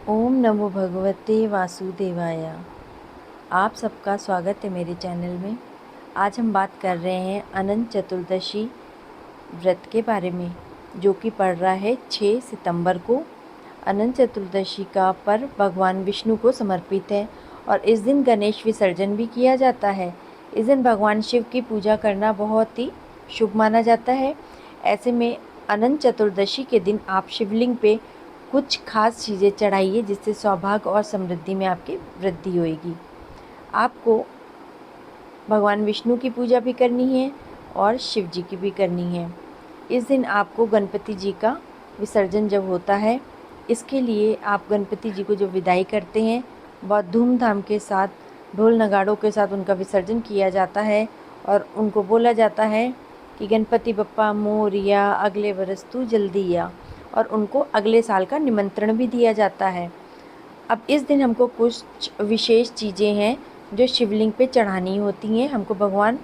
ओम नमो भगवते वासुदेवाय। आप सबका स्वागत है मेरे चैनल में। आज हम बात कर रहे हैं अनंत चतुर्दशी व्रत के बारे में, जो कि पड़ रहा है 6 सितंबर को। अनंत चतुर्दशी का पर्व भगवान विष्णु को समर्पित है और इस दिन गणेश विसर्जन भी किया जाता है। इस दिन भगवान शिव की पूजा करना बहुत ही शुभ माना जाता है। ऐसे में अनंत चतुर्दशी के दिन आप शिवलिंग पे कुछ खास चीज़ें चढ़ाइए, जिससे सौभाग्य और समृद्धि में आपकी वृद्धि होएगी। आपको भगवान विष्णु की पूजा भी करनी है और शिव जी की भी करनी है। इस दिन आपको गणपति जी का विसर्जन जब होता है, इसके लिए आप गणपति जी को जो विदाई करते हैं, बहुत धूमधाम के साथ ढोल नगाड़ों के साथ उनका विसर्जन किया जाता है और उनको बोला जाता है कि गणपति बप्पा मोरिया, अगले बरस तू जल्दी आ, और उनको अगले साल का निमंत्रण भी दिया जाता है। अब इस दिन हमको कुछ विशेष चीज़ें हैं जो शिवलिंग पे चढ़ानी होती हैं। हमको भगवान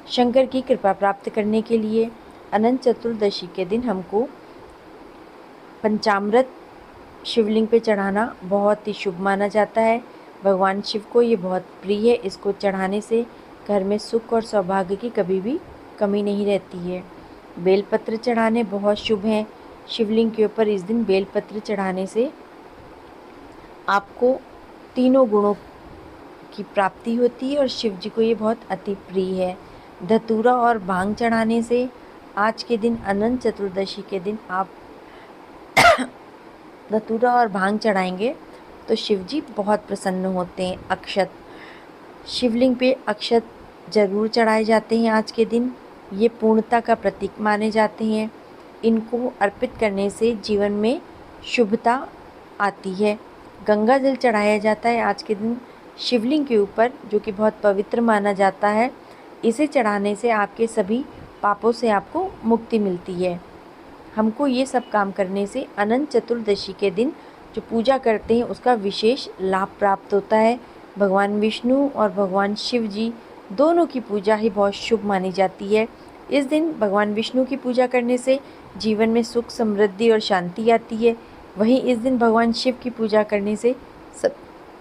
शंकर की कृपा प्राप्त करने के लिए अनंत चतुर्दशी के दिन हमको पंचामृत शिवलिंग पे चढ़ाना बहुत ही शुभ माना जाता है। भगवान शिव को ये बहुत प्रिय है। इसको चढ़ाने से घर में सुख और सौभाग्य की कभी भी कमी नहीं रहती है। बेलपत्र चढ़ाने बहुत शुभ हैं। शिवलिंग के ऊपर इस दिन बेलपत्र चढ़ाने से आपको तीनों गुणों की प्राप्ति होती है और शिव जी को ये बहुत अति प्रिय है। धतूरा और भांग चढ़ाने से आज के दिन अनंत चतुर्दशी के दिन आप धतूरा और भांग चढ़ाएंगे तो शिव जी बहुत प्रसन्न होते हैं। अक्षत, शिवलिंग पे अक्षत जरूर चढ़ाए जाते हैं आज के दिन। ये पूर्णता का प्रतीक माने जाते हैं। इनको अर्पित करने से जीवन में शुभता आती है। गंगा जल चढ़ाया जाता है आज के दिन शिवलिंग के ऊपर, जो कि बहुत पवित्र माना जाता है। इसे चढ़ाने से आपके सभी पापों से आपको मुक्ति मिलती है। हमको ये सब काम करने से अनंत चतुर्दशी के दिन जो पूजा करते हैं उसका विशेष लाभ प्राप्त होता है। भगवान विष्णु और भगवान शिव जी दोनों की पूजा ही बहुत शुभ मानी जाती है। इस दिन भगवान विष्णु की पूजा करने से जीवन में सुख, समृद्धि और शांति आती है। वहीं इस दिन भगवान शिव की पूजा करने से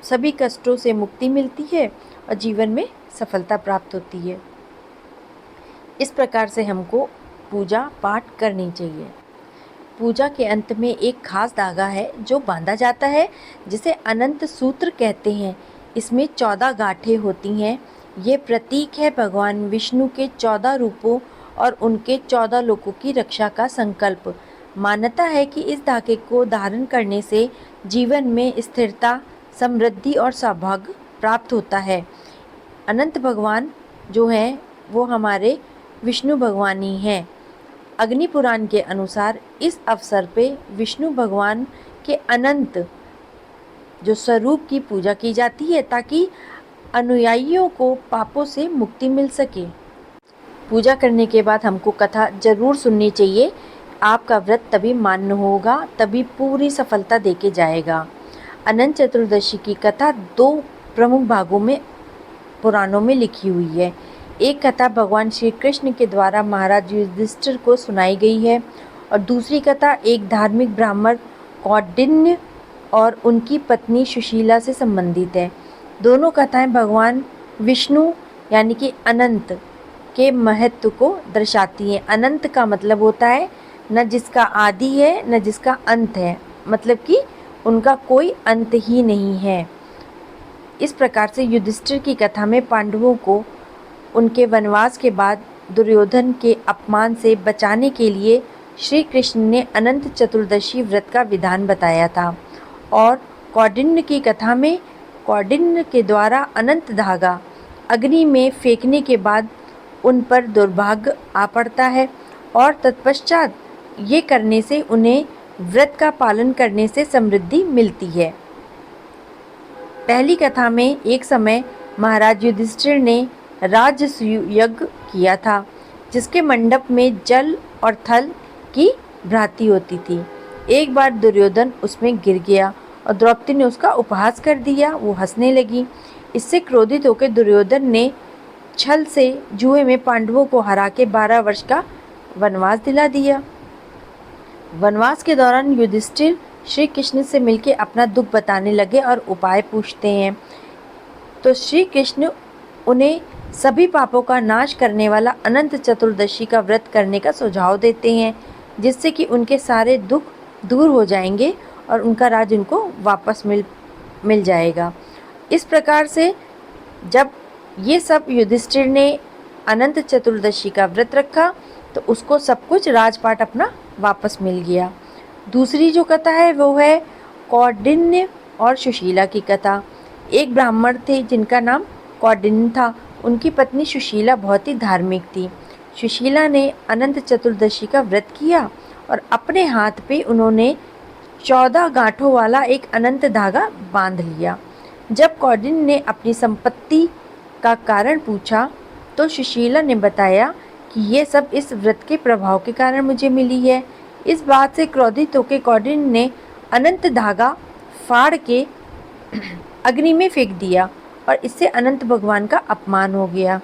सभी कष्टों से मुक्ति मिलती है और जीवन में सफलता प्राप्त होती है। इस प्रकार से हमको पूजा पाठ करनी चाहिए। पूजा के अंत में एक खास धागा है जो बांधा जाता है, जिसे अनंत सूत्र कहते हैं। इसमें 14 गांठें होती हैं। ये प्रतीक है भगवान विष्णु के 14 रूपों और उनके 14 लोकों की रक्षा का संकल्प। मान्यता है कि इस धागे को धारण करने से जीवन में स्थिरता, समृद्धि और सौभाग्य प्राप्त होता है। अनंत भगवान जो हैं वो हमारे विष्णु भगवान ही हैं। अग्नि पुराण के अनुसार इस अवसर पे विष्णु भगवान के अनंत जो स्वरूप की पूजा की जाती है, ताकि अनुयायियों को पापों से मुक्ति मिल सके। पूजा करने के बाद हमको कथा जरूर सुननी चाहिए। आपका व्रत तभी मान्य होगा, तभी पूरी सफलता देके जाएगा। अनंत चतुर्दशी की कथा 2 प्रमुख भागों में पुराणों में लिखी हुई है। एक कथा भगवान श्री कृष्ण के द्वारा महाराज युधिष्ठिर को सुनाई गई है और दूसरी कथा एक धार्मिक ब्राह्मण कौंडिन्य और उनकी पत्नी सुशीला से संबंधित है। दोनों कथाएं भगवान विष्णु यानी कि अनंत के महत्व को दर्शाती हैं। अनंत का मतलब होता है न जिसका आदि है न जिसका अंत है, मतलब कि उनका कोई अंत ही नहीं है। इस प्रकार से युधिष्ठिर की कथा में पांडवों को उनके वनवास के बाद दुर्योधन के अपमान से बचाने के लिए श्री कृष्ण ने अनंत चतुर्दशी व्रत का विधान बताया था। और कौंडिन्य की कथा में कौंडिन्य के द्वारा अनंत धागा अग्नि में फेंकने के बाद उन पर दुर्भाग्य आ पड़ता है और तत्पश्चात ये करने से उन्हें व्रत का पालन करने से समृद्धि मिलती है। पहली कथा में एक समय महाराज युधिष्ठिर ने राजसूय यज्ञ किया था, जिसके मंडप में जल और थल की भ्रांति होती थी। एक बार दुर्योधन उसमें गिर गया और द्रौपदी ने उसका उपहास कर दिया। वो हंसने लगी। इससे क्रोधित होकर दुर्योधन ने छल से जुए में पांडवों को हरा के 12 वर्ष का वनवास दिला दिया। वनवास के दौरान युधिष्ठिर श्री कृष्ण से मिलके अपना दुख बताने लगे और उपाय पूछते हैं। तो श्री कृष्ण उन्हें सभी पापों का नाश करने वाला अनंत चतुर्दशी का व्रत करने का सुझाव देते हैं, जिससे कि उनके सारे दुख दूर हो जाएंगे और उनका राज उनको वापस मिल जाएगा। इस प्रकार से जब ये सब युधिष्ठिर ने अनंत चतुर्दशी का व्रत रखा तो उसको सब कुछ राजपाट अपना वापस मिल गया। दूसरी जो कथा है वो है कौंडिन्य और सुशीला की कथा। एक ब्राह्मण थे जिनका नाम कौंडिन्य था। उनकी पत्नी सुशीला बहुत ही धार्मिक थी। सुशीला ने अनंत चतुर्दशी का व्रत किया और अपने हाथ पे उन्होंने 14 गांठों वाला एक अनंत धागा बांध लिया। जब कौंडिन्य ने अपनी संपत्ति का कारण पूछा तो सुशीला ने बताया कि ये सब इस व्रत के प्रभाव के कारण मुझे मिली है। इस बात से क्रोधित होकर कौंडिन्य ने अनंत धागा फाड़ के अग्नि में फेंक दिया और इससे अनंत भगवान का अपमान हो गया।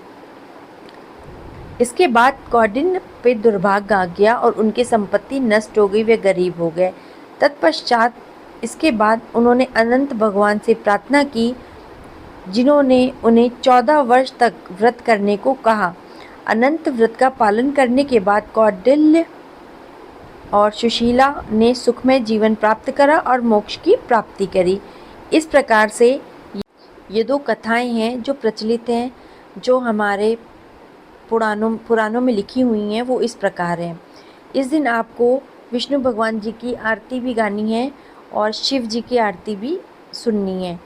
इसके बाद कौंडिन्य पे दुर्भाग्य आ गया और उनकी संपत्ति नष्ट हो गई, वे गरीब हो गए। तत्पश्चात इसके बाद उन्होंने अनंत भगवान से प्रार्थना की, जिन्होंने उन्हें 14 वर्ष तक व्रत करने को कहा। अनंत व्रत का पालन करने के बाद कौंडिन्य और सुशीला ने सुखमय जीवन प्राप्त करा और मोक्ष की प्राप्ति करी। इस प्रकार से ये दो कथाएं हैं जो प्रचलित हैं, जो हमारे पुराणों में लिखी हुई हैं, वो इस प्रकार हैं। इस दिन आपको विष्णु भगवान जी की आरती भी गानी है और शिव जी की आरती भी सुननी है।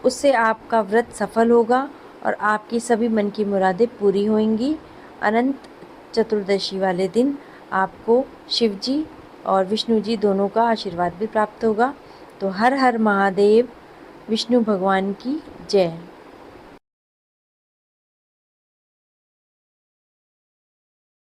उससे आपका व्रत सफल होगा और आपकी सभी मन की मुरादें पूरी होंगी। अनंत चतुर्दशी वाले दिन आपको शिव जी और विष्णु जी दोनों का आशीर्वाद भी प्राप्त होगा। तो हर हर महादेव, विष्णु भगवान की जय।